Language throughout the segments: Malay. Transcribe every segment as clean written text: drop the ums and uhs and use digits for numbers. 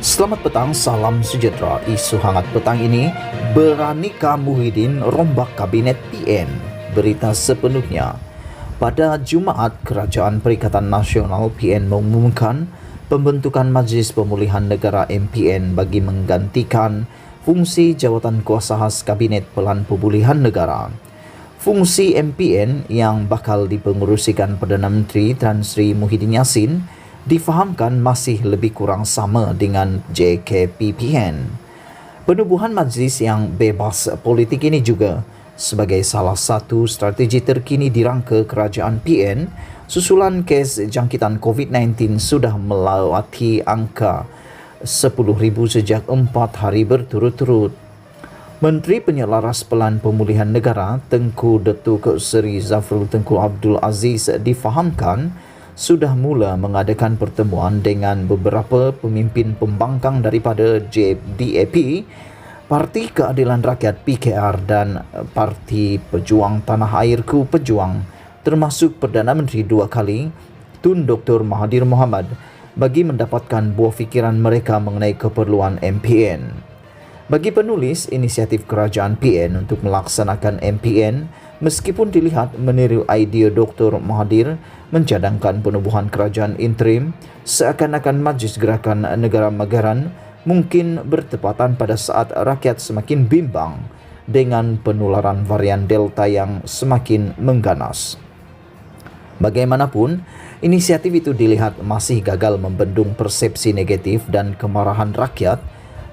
Selamat petang, salam sejahtera. Isu hangat petang ini, beranikah Muhyiddin rombak kabinet PN? Berita sepenuhnya. Pada Jumaat, Kerajaan Perikatan Nasional PN mengumumkan pembentukan Majlis Pemulihan Negara MPN bagi menggantikan fungsi Jawatan Kuasa Khas Kabinet Pelan Pemulihan Negara. Fungsi MPN yang bakal dipengerusikan Perdana Menteri Tan Sri Muhyiddin Yassin difahamkan masih lebih kurang sama dengan JKPPN. Penubuhan majlis yang bebas politik ini juga sebagai salah satu strategi terkini dirangka kerajaan PN susulan kes jangkitan COVID-19 sudah melewati angka 10,000 sejak 4 hari berturut-turut. Menteri Penyelaras Pelan Pemulihan Negara Tengku Datuk Seri Zafrul Tengku Abdul Aziz difahamkan sudah mula mengadakan pertemuan dengan beberapa pemimpin pembangkang daripada DAP, Parti Keadilan Rakyat PKR dan Parti Pejuang Tanah Airku Pejuang, termasuk Perdana Menteri 2 kali, Tun Dr. Mahathir Mohamad, bagi mendapatkan buah fikiran mereka mengenai keperluan MPN. Bagi penulis, inisiatif kerajaan PN untuk melaksanakan MPN meskipun dilihat meniru idea Dr. Mahathir mencadangkan penubuhan kerajaan interim, seakan-akan Majlis Gerakan Negara Magaran mungkin bertepatan pada saat rakyat semakin bimbang dengan penularan varian Delta yang semakin mengganas. Bagaimanapun, inisiatif itu dilihat masih gagal membendung persepsi negatif dan kemarahan rakyat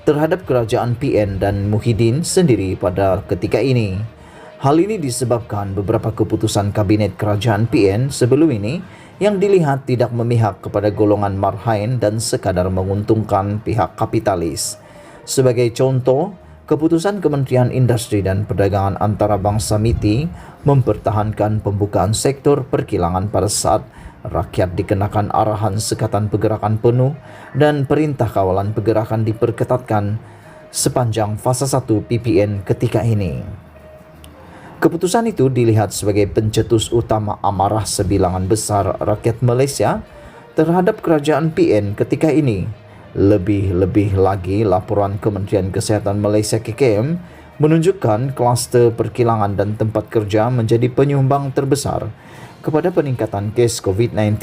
terhadap kerajaan PN dan Muhyiddin sendiri pada ketika ini. Hal ini disebabkan beberapa keputusan kabinet kerajaan PN sebelum ini yang dilihat tidak memihak kepada golongan marhain dan sekadar menguntungkan pihak kapitalis. Sebagai contoh, keputusan Kementerian Industri dan Perdagangan Antarabangsa MITI mempertahankan pembukaan sektor perkilangan pada saat rakyat dikenakan arahan sekatan pergerakan penuh dan perintah kawalan pergerakan diperketatkan sepanjang fasa 1 PPN ketika ini. Keputusan itu dilihat sebagai pencetus utama amarah sebilangan besar rakyat Malaysia terhadap kerajaan PN ketika ini. Lebih-lebih lagi, laporan Kementerian Kesihatan Malaysia KKM menunjukkan kluster perkilangan dan tempat kerja menjadi penyumbang terbesar kepada peningkatan kes COVID-19.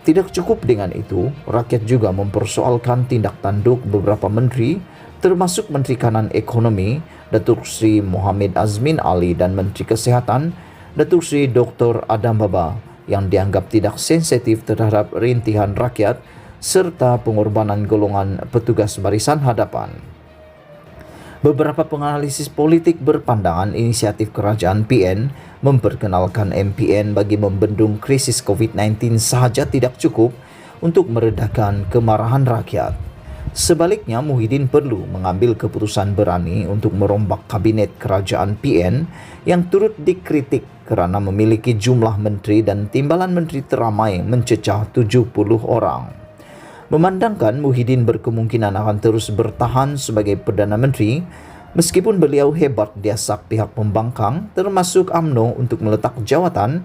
Tidak cukup dengan itu, rakyat juga mempersoalkan tindak tanduk beberapa menteri, termasuk Menteri Kanan Ekonomi Datuk Sri Mohamed Azmin Ali dan Menteri Kesihatan Datuk Sri Dr. Adam Baba yang dianggap tidak sensitif terhadap rintihan rakyat serta pengorbanan golongan petugas barisan hadapan. Beberapa penganalisis politik berpandangan inisiatif kerajaan PN memperkenalkan MPN bagi membendung krisis COVID-19 sahaja tidak cukup untuk meredakan kemarahan rakyat. Sebaliknya, Muhyiddin perlu mengambil keputusan berani untuk merombak kabinet kerajaan PN yang turut dikritik kerana memiliki jumlah menteri dan timbalan menteri teramai mencecah 70 orang. Memandangkan Muhyiddin berkemungkinan akan terus bertahan sebagai Perdana Menteri, meskipun beliau hebat diasak pihak pembangkang termasuk UMNO untuk meletak jawatan,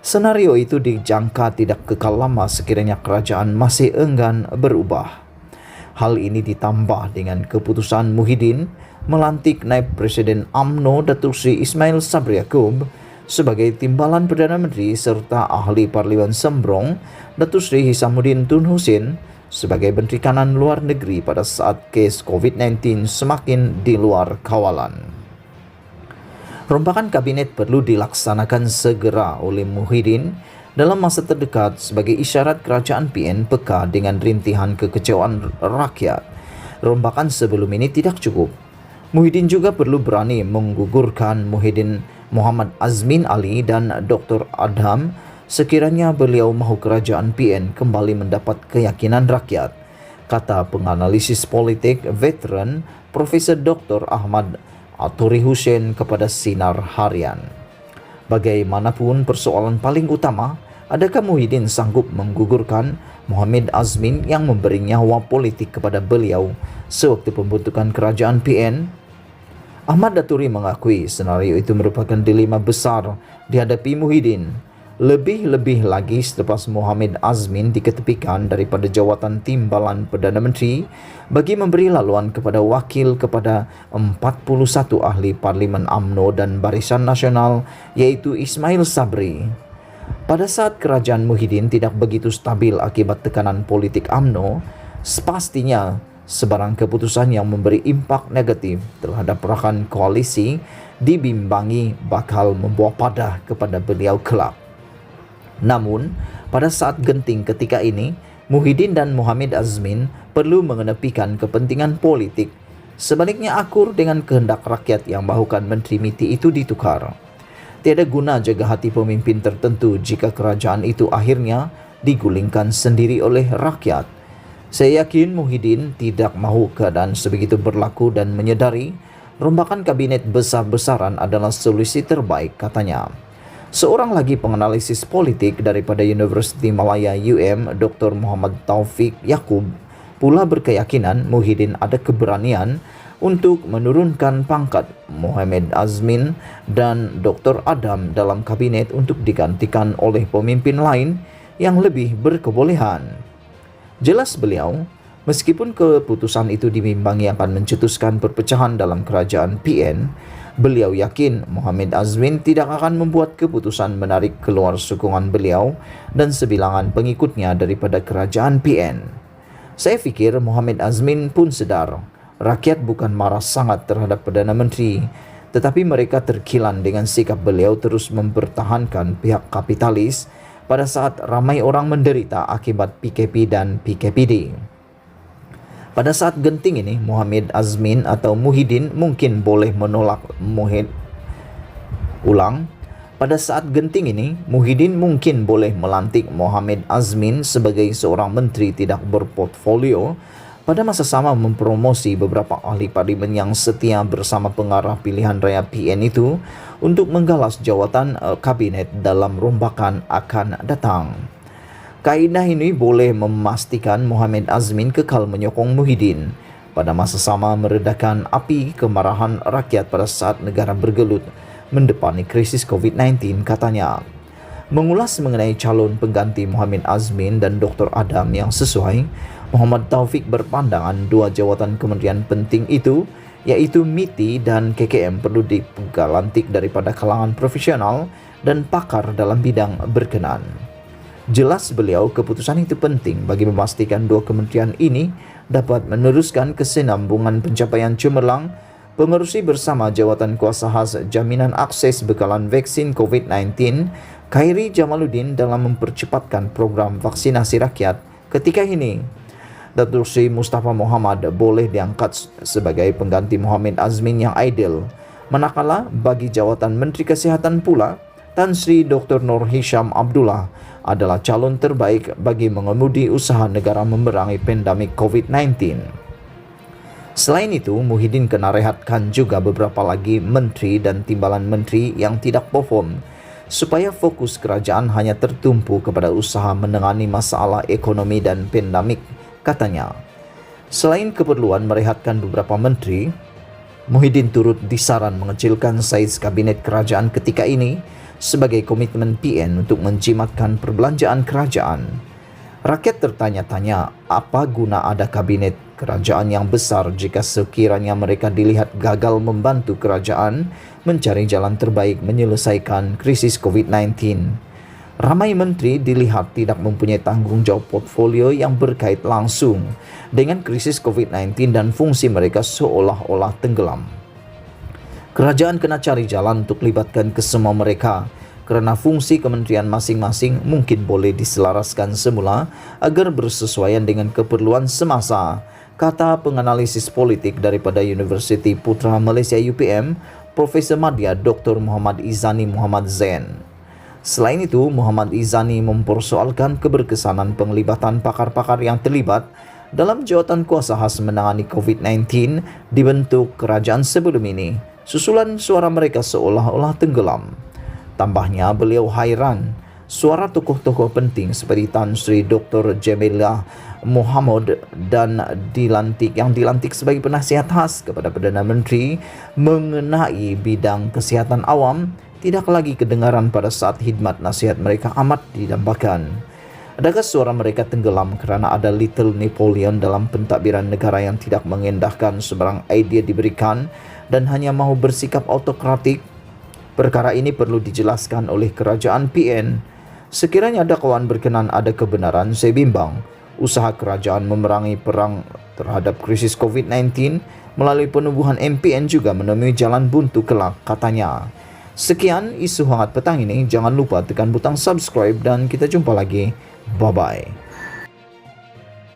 senario itu dijangka tidak kekal lama sekiranya kerajaan masih enggan berubah. Hal ini ditambah dengan keputusan Muhyiddin melantik Naib Presiden UMNO Datuk Sri Ismail Sabri Yaakob sebagai timbalan Perdana Menteri serta Ahli Parlimen Sembrong Datuk Sri Hisamuddin Tun Hussein sebagai Menteri Kanan Luar Negeri pada saat kes COVID-19 semakin di luar kawalan. Rombakan kabinet perlu dilaksanakan segera oleh Muhyiddin dalam masa terdekat sebagai isyarat kerajaan PN peka dengan rintihan kekecewaan rakyat. Rombakan sebelum ini tidak cukup. Muhyiddin juga perlu berani menggugurkan Muhyiddin Mohamed Azmin Ali dan Dr. Adham sekiranya beliau mahu kerajaan PN kembali mendapat keyakinan rakyat, kata penganalisis politik veteran Profesor Dr. Ahmad Aturi Hussein kepada Sinar Harian. Bagaimanapun, persoalan paling utama, adakah Muhyiddin sanggup menggugurkan Mohamed Azmin yang memberi nyawa politik kepada beliau sewaktu pembentukan kerajaan PN? Ahmad Daturi mengakui senario itu merupakan dilema besar dihadapi Muhyiddin. Lebih-lebih lagi selepas Mohamed Azmin diketepikan daripada jawatan Timbalan Perdana Menteri bagi memberi laluan kepada wakil kepada 41 ahli Parlimen UMNO dan Barisan Nasional iaitu Ismail Sabri. Pada saat kerajaan Muhyiddin tidak begitu stabil akibat tekanan politik UMNO, sepastinya sebarang keputusan yang memberi impak negatif terhadap rakan koalisi dibimbangi bakal membawa padah kepada beliau kelak. Namun, pada saat genting ketika ini, Muhyiddin dan Mohamed Azmin perlu mengenepikan kepentingan politik. Sebaliknya akur dengan kehendak rakyat yang mahukan Menteri MITI itu ditukar. Tiada guna jaga hati pemimpin tertentu jika kerajaan itu akhirnya digulingkan sendiri oleh rakyat. Saya yakin Muhyiddin tidak mahu keadaan sebegitu berlaku dan menyedari rombakan kabinet besar-besaran adalah solusi terbaik, katanya. Seorang lagi penganalisis politik daripada Universiti Malaya UM, Dr. Muhammad Taufik Yaakob, pula berkeyakinan Muhyiddin ada keberanian untuk menurunkan pangkat Mohamed Azmin dan Dr. Adam dalam kabinet untuk digantikan oleh pemimpin lain yang lebih berkebolehan. Jelas beliau, meskipun keputusan itu dibimbangi akan mencetuskan perpecahan dalam kerajaan PN, beliau yakin Mohamed Azmin tidak akan membuat keputusan menarik keluar sokongan beliau dan sebilangan pengikutnya daripada kerajaan PN. Saya fikir Mohamed Azmin pun sedar, rakyat bukan marah sangat terhadap Perdana Menteri, tetapi mereka terkilan dengan sikap beliau terus mempertahankan pihak kapitalis pada saat ramai orang menderita akibat PKP dan PKPD. Pada saat genting ini, Mohamed Azmin atau Muhyiddin mungkin boleh menolak Pada saat genting ini, Muhyiddin mungkin boleh melantik Mohamed Azmin sebagai seorang menteri tidak berportfolio, pada masa sama mempromosi beberapa ahli parlimen yang setia bersama pengarah pilihan raya PN itu untuk menggalas jawatan kabinet dalam rombakan akan datang. Kaedah ini boleh memastikan Mohamed Azmin kekal menyokong Muhyiddin, pada masa sama meredakan api kemarahan rakyat pada saat negara bergelut mendepani krisis COVID-19, katanya. Mengulas mengenai calon pengganti Mohamed Azmin dan Dr. Adam yang sesuai, Muhammad Taufik berpandangan dua jawatan kementerian penting itu, yaitu MITI dan KKM, perlu dilantik daripada kalangan profesional dan pakar dalam bidang berkenan. Jelas beliau keputusan itu penting bagi memastikan dua kementerian ini dapat meneruskan kesinambungan pencapaian cemerlang pengerusi bersama Jawatan Kuasa Khas Jaminan Akses Bekalan Vaksin COVID-19 Khairi Jamaluddin dalam mempercepatkan program vaksinasi rakyat ketika ini. Datuk Seri Mustafa Mohamad boleh diangkat sebagai pengganti Mohamed Azmin yang ideal. Manakala bagi jawatan Menteri Kesihatan pula, Tan Sri Dr. Nur Hisham Abdullah adalah calon terbaik bagi mengemudi usaha negara memerangi pandemik COVID-19. Selain itu, Muhyiddin kena rehatkan juga beberapa lagi menteri dan timbalan menteri yang tidak perform, supaya fokus kerajaan hanya tertumpu kepada usaha menangani masalah ekonomi dan pandemik, katanya. Selain keperluan merehatkan beberapa menteri, Muhyiddin turut disaran mengecilkan saiz kabinet kerajaan ketika ini sebagai komitmen PN untuk menjimatkan perbelanjaan kerajaan. Rakyat tertanya-tanya, apa guna ada kabinet kerajaan yang besar jika sekiranya mereka dilihat gagal membantu kerajaan mencari jalan terbaik menyelesaikan krisis COVID-19. Ramai menteri dilihat tidak mempunyai tanggungjawab portfolio yang berkait langsung dengan krisis COVID-19 dan fungsi mereka seolah-olah tenggelam. Kerajaan kena cari jalan untuk libatkan kesemua mereka kerana fungsi kementerian masing-masing mungkin boleh diselaraskan semula agar bersesuaian dengan keperluan semasa, kata penganalisis politik daripada Universiti Putra Malaysia UPM, Profesor Madya Dr. Muhammad Izani Muhammad Zain. Selain itu, Muhammad Izani mempersoalkan keberkesanan penglibatan pakar-pakar yang terlibat dalam jawatan kuasa khas menangani COVID-19 dibentuk kerajaan sebelum ini, susulan suara mereka seolah-olah tenggelam. Tambahnya, beliau hairan suara tokoh-tokoh penting seperti Tan Sri Dr. Jamilah Muhammad dan yang dilantik sebagai penasihat khas kepada Perdana Menteri mengenai bidang kesihatan awam tidak lagi kedengaran pada saat khidmat nasihat mereka amat didambakan. Adakah suara mereka tenggelam kerana ada Little Napoleon dalam pentadbiran negara yang tidak mengendahkan sebarang idea diberikan dan hanya mahu bersikap autokratik? Perkara ini perlu dijelaskan oleh kerajaan PN. Sekiranya dakkwaan berkenan ada kebenaran, saya bimbang usaha kerajaan memerangi perang terhadap krisis COVID-19 melalui penubuhan MPN juga menemui jalan buntu kelak, katanya. Sekian isu hangat petang ini. Jangan lupa tekan butang subscribe dan kita jumpa lagi. Bye-bye.